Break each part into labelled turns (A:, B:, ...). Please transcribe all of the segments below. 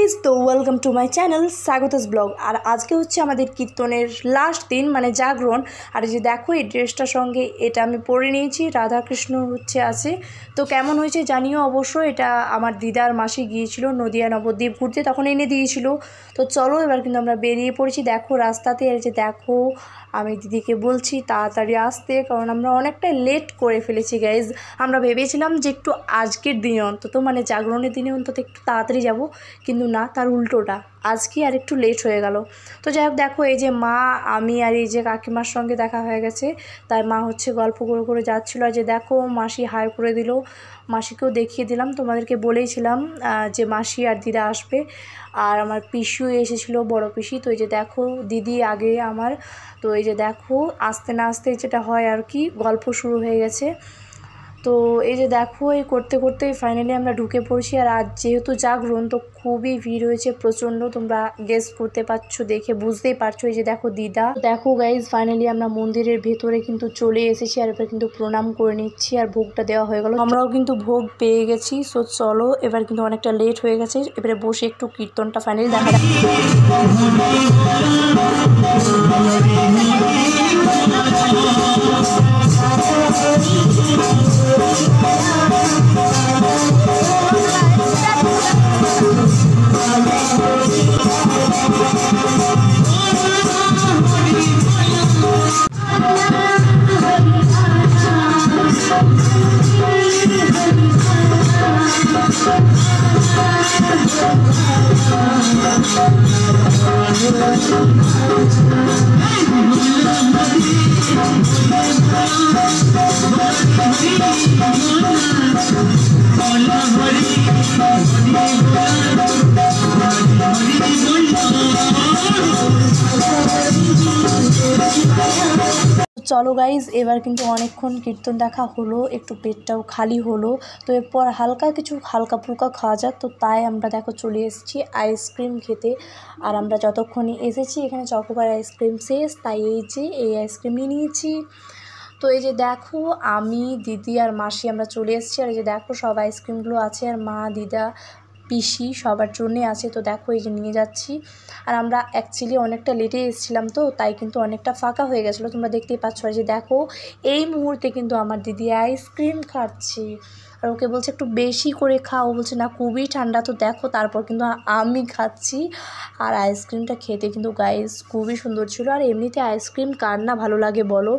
A: Guys, তো welcome to my channel Swagata's blog. আর আজকে হচ্ছে আমাদের কীর্তনের লাস্ট দিন, মানে জাগরণ। আর এই যে দেখো, এই ড্রেসটার সঙ্গে এটা আমি পরে নিয়েছি, রাধাকৃষ্ণ হচ্ছে আছে। তো কেমন হয়েছে জানিও অবশ্যই। এটা আমার দিদার মাসি গিয়েছিল নদিয়া নবদ্বীপ ঘুরতে, তখন এনে দিয়েছিল। তো চলো এবার কিন্তু আমরা বেরিয়ে পড়েছি। দেখো রাস্তাতে, আর যে দেখো আমি দিদিকে বলছি তাড়াতাড়ি আসতে, কারণ আমরা অনেকটা লেট করে ফেলেছি গাইজ। আমরা ভেবেছিলাম যে একটু আজকের দিনে অন্তত, মানে জাগরণের দিনে অন্তত একটু তাড়াতাড়ি যাব, কিন্তু না, তার উল্টোটা, আজকে আর একটু লেট হয়ে গেল। তো যাই হোক, দেখো এই যে মা, আমি আর এই যে কাকিমার সঙ্গে দেখা হয়ে গেছে। তাই মা হচ্ছে গল্প করে করে যাচ্ছিলো। আর যে দেখো মাসি হাই করে দিল, মাসিকেও দেখিয়ে দিলাম। তোমাদেরকে বলেইছিলাম যে মাসি আর দিদা আসবে, আর আমার পিসিও এসেছিলো, বড় পিসি। তো এই যে দেখো দিদি আগে আমার। তো এই যে দেখো আসতে না আসতে যেটা হয় আর কি, গল্প শুরু হয়ে গেছে। তো এই যে দেখো এই করতে করতেই ফাইনালি আমরা ঢুকে পড়ছি। আর আজ যেহেতু জাগরণ, তো খুবই ভিড় হয়েছে প্রচণ্ড, তোমরা গেস করতে পারছো, দেখে বুঝতেই পারছো। এই যে দেখো দিদা। দেখো গাইজ, ফাইনালি আমরা মন্দিরের ভেতরে কিন্তু চলে এসেছি, আর এবার কিন্তু প্রণাম করে নিচ্ছি, আর ভোগটা দেওয়া হয়ে গেল। আমরাও কিন্তু ভোগ পেয়ে গেছি। সো চলো, এবার কিন্তু অনেকটা লেট হয়ে গেছে, এবারে বসে একটু কীর্তনটা ফাইনালি দেখা যাক। চলো গাইজ, এবার কিন্তু অনেকক্ষণ কীর্তন দেখা হলো, একটু পেটটাও খালি হলো। তো এরপর হালকা কিছু হালকা ফুলকা খাওয়া যাক। তো তাই আমরা দেখো চলে এসেছি আইসক্রিম খেতে। আর আমরা যতক্ষণই এসেছি এখানে চকোবার আইসক্রিম শেষ, তাই এই যে এই আইসক্রিম নিয়ে নিয়েছি। তো এই যে দেখো আমি, দিদি আর মাসি আমরা চলে এসেছি। আর এই যে দেখো সব আইসক্রিমগুলো আছে, আর মা, দিদা, পিসি সবার জন্যে আছে। তো দেখো এই যে নিয়ে যাচ্ছি। আর আমরা অ্যাকচুয়ালি অনেকটা লেটে এসেছিলাম, তো তাই কিন্তু অনেকটা ফাঁকা হয়ে গেছিলো, তোমরা দেখতেই পাচ্ছ। আর যে দেখো এই মুহূর্তে কিন্তু আমার দিদি আইসক্রিম খাচ্ছে, আর ওকে বলছে একটু বেশি করে খাও, বলছে না খুবই ঠান্ডা। তো দেখো তারপর কিন্তু আমি খাচ্ছি। আর আইসক্রিমটা খেতে কিন্তু গাইস খুবই সুন্দর ছিল। আর এমনিতে আইসক্রিম কার না ভালো লাগে বলো,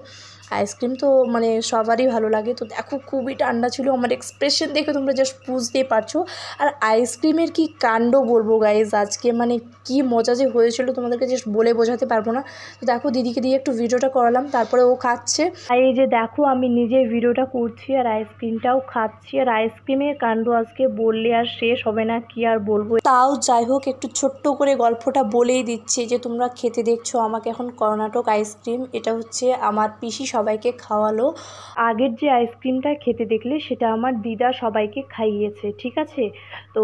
A: আইসক্রিম তো মানে সবারই ভালো লাগে। তো দেখো খুবই ঠান্ডা ছিল, আমার এক্সপ্রেশন দেখে তোমরা জাস্ট বুঝতেই পারছো। আর আইসক্রিমের কি কাণ্ড বলবো গাইজ আজকে, মানে কি মজা যে হয়েছিল তোমাদেরকে জাস্ট বলে বোঝাতে পারবো না। তো দেখো দিদিকে দিয়ে একটু ভিডিওটা করালাম, তারপরে ও খাচ্ছে। আর এই যে দেখো আমি নিজে ভিডিওটা করছি আর আইসক্রিমটাও খাচ্ছি। আর আইসক্রিমের কাণ্ড আজকে বললে আর শেষ হবে না, কি আর বলবো। তাও যাই হোক, একটু ছোট্ট করে গল্পটা বলেই দিচ্ছি যে তোমরা খেতে দেখছো আমাকে এখন কর্ণাটক আইসক্রিম, এটা হচ্ছে আমার পিসি সবাইকে খাওয়ালো। আগের যে আইসক্রিমটা খেতে দেখলে সেটা আমার দিদা সবাইকে খাইয়েছে, ঠিক আছে। তো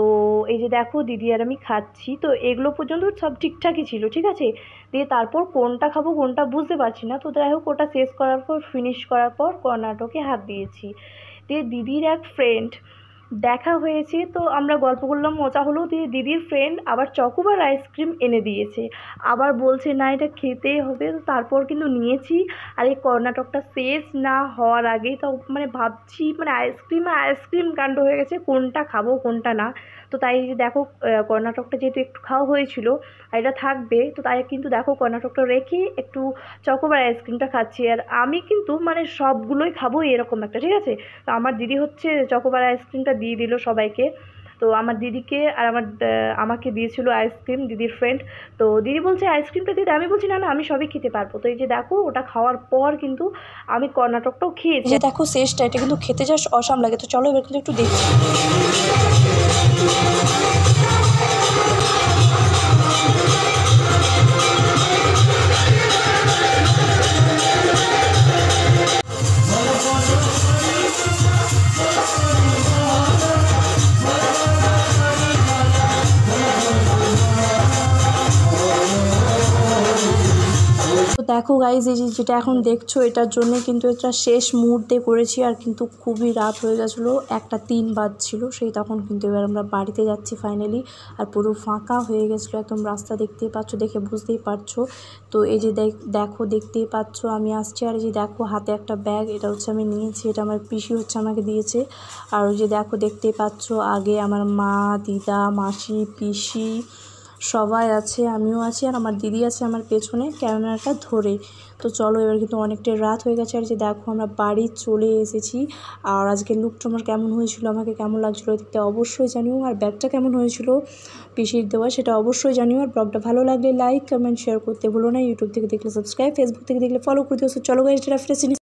A: এই যে দেখো দিদি আর আমি খাচ্ছি। তো এগুলো পর্যন্ত সব ঠিকঠাকই ছিল, ঠিক আছে। দিয়ে তারপর কোনটা খাবো কোনটা বুঝতে পারছি না। তো যাই হোক, ওটা শেষ করার পর, ফিনিশ করার পর কর্ণাটকে হাত দিয়েছি। দিয়ে দিদির এক ফ্রেন্ড দেখা হয়েছে, তো আমরা গল্প করলাম, মজা হলো। দিয়ে দিদির ফ্রেন্ড আবার চকোবার আইসক্রিম এনে দিয়েছে, আবার বলছে না এটা খেতেই হবে। তো তারপর কিন্তু নিয়েছি। আর এই কর্ণাটকটা শেষ না হওয়ার আগেই তো মানে ভাবছি, মানে আইসক্রিম কাণ্ড হয়ে গেছে, কোনটা খাবো কোনটা না। তো তাই যে দেখো কর্ণাটকটা যেহেতু একটু খাওয়া হয়েছিল আর এটা থাকবে, তো তাই কিন্তু দেখো কর্ণাটকটা রেখে একটু চকোবার আইসক্রিমটা খাচ্ছি। আর আমি কিন্তু মানে সবগুলোই খাবো এরকম একটা, ঠিক আছে। তো আমার দিদি হচ্ছে চকোবার আইসক্রিমটা দিয়ে দিল সবাইকে। তো আমার দিদিকে আর আমাকে দিয়েছিল আইসক্রিম দিদির ফ্রেন্ড। তো দিদি বলছে আইসক্রিমটা দিদি, আমি বলছি না না আমি সবই খেতে পারবো। তো এই যে দেখো ওটা খাওয়ার পর কিন্তু আমি কর্ণাটকটাও খেয়েছি। দেখো শেষটা, এটা কিন্তু খেতে জাস্ট অসাম লাগে। তো চলো এবার কিন্তু একটু দেখি। দেখো গাইজ, এই যেটা এখন দেখছো এটার জন্য কিন্তু এটা শেষ মুহূর্তে করেছি, আর কিন্তু খুবই রাত হয়ে গেছিলো, 1:03 বাজছিল সেই তখন। কিন্তু এবার আমরা বাড়িতে যাচ্ছি ফাইনালি, আর পুরো ফাঁকা হয়ে গেছিলো একদম, রাস্তা দেখতেই পাচ্ছ, দেখে বুঝতেই পারছো। তো এই যে দেখো দেখতেই পাচ্ছ আমি আসছি, আর এই যে দেখো হাতে একটা ব্যাগ, এটা হচ্ছে আমি নিয়েছি, এটা আমার পিসি হচ্ছে আমাকে দিয়েছে। আর ওই যে দেখো দেখতেই পাচ্ছ আগে আমার মা, দিদা, মাসি, পিসি সবাই আছে, আমিও আছি, আর আমার দিদি আছে আমার পেছনে ক্যামেরাটা ধরে। তো চলো, এবার কিন্তু অনেকটাই রাত হয়ে গেছে, আর যে দেখো আমরা বাড়ি চলে এসেছি। আর আজকের লুকটা আমার কেমন হয়েছিল, আমাকে কেমন লাগছিলো দেখতে অবশ্যই জানিও, আর ব্যাগটা কেমন হয়েছিল পিসির দেওয়া সেটা অবশ্যই জানিও। আর ব্লগটা ভালো লাগলে লাইক, কমেন্ট, শেয়ার করতে ভুলো না। ইউটিউব থেকে দেখলে সাবস্ক্রাইব, ফেসবুক থেকে দেখলে ফলো করে দিও। চলো গাইস, এটা